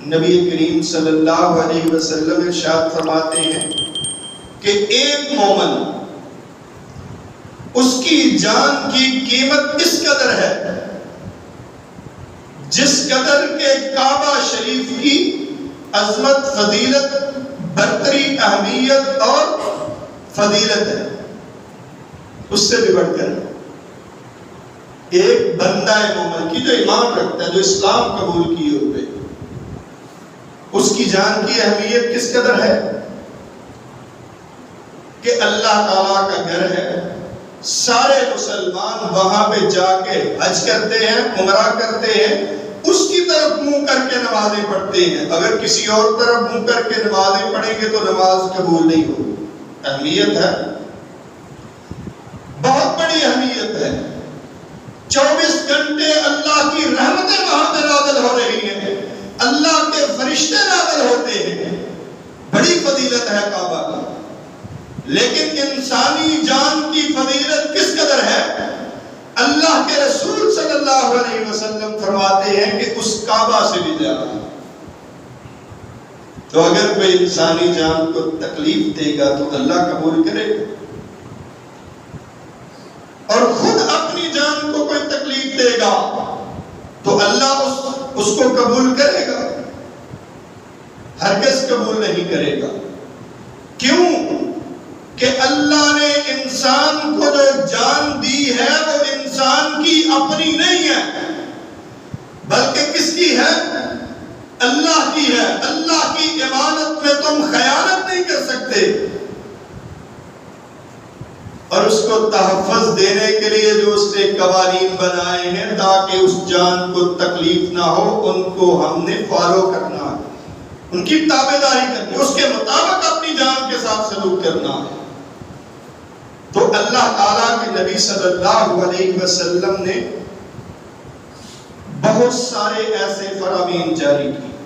نبی کریم صلی اللہ علیہ وسلم ارشاد فرماتے ہیں کہ ایک مومن، اس کی جان کی قیمت اس قدر ہے جس قدر کے کعبہ شریف کی عظمت، فضیلت، برتری، اہمیت اور فضیلت ہے، اس سے بھی بڑھ کر ایک بندہ مومن کی جو ایمان رکھتا ہے، جو اسلام قبول کیے ہوئے، اس کی جان کی اہمیت کس قدر ہے کہ اللہ تعالیٰ کا گھر ہے، سارے مسلمان وہاں پہ جا کے حج کرتے ہیں، عمرہ کرتے ہیں، اس کی طرف منہ کر کے نمازیں پڑھتے ہیں۔ اگر کسی اور طرف منہ کر کے نمازیں پڑھیں گے تو نماز قبول نہیں ہوگی۔ اہمیت ہے، بہت بڑی اہمیت ہے۔ 24 گھنٹے اللہ کی رحمتیں وہاں پہ نازل ہو رہی ہیں، اللہ کے فرشتے نازل ہوتے ہیں، بڑی فضیلت ہے کعبہ کی۔ لیکن انسانی جان کی فضیلت کس قدر ہے؟ اللہ کے رسول صلی اللہ علیہ وسلم فرماتے ہیں کہ اس کعبہ سے بھی زیادہ۔ تو اگر کوئی انسانی جان کو تکلیف دے گا تو اللہ قبول کرے گا، اور خود اپنی جان کو کوئی تکلیف دے گا تو اللہ اس کو قبول کرے گا؟ ہرگز قبول نہیں کرے گا۔ کیوں؟ کہ اللہ نے انسان کو جو جان دی ہے وہ انسان کی اپنی نہیں ہے، بلکہ کس کی ہے؟ اللہ کی ہے۔ اللہ کی امانت میں تم خیانت نہیں کر سکتے، اور اس کو تحفظ دینے کے لیے جو اس نے قوانین بنائے ہیں تاکہ اس جان کو تکلیف نہ ہو، ان کو ہم نے فالو کرنا ہے، ان کی تابعداری کرنی ہے، اس کے مطابق اپنی جان کے ساتھ سلوک کرنا ہے۔ تو اللہ تعالیٰ کے نبی صلی اللہ علیہ وسلم نے بہت سارے ایسے فرامین جاری کیے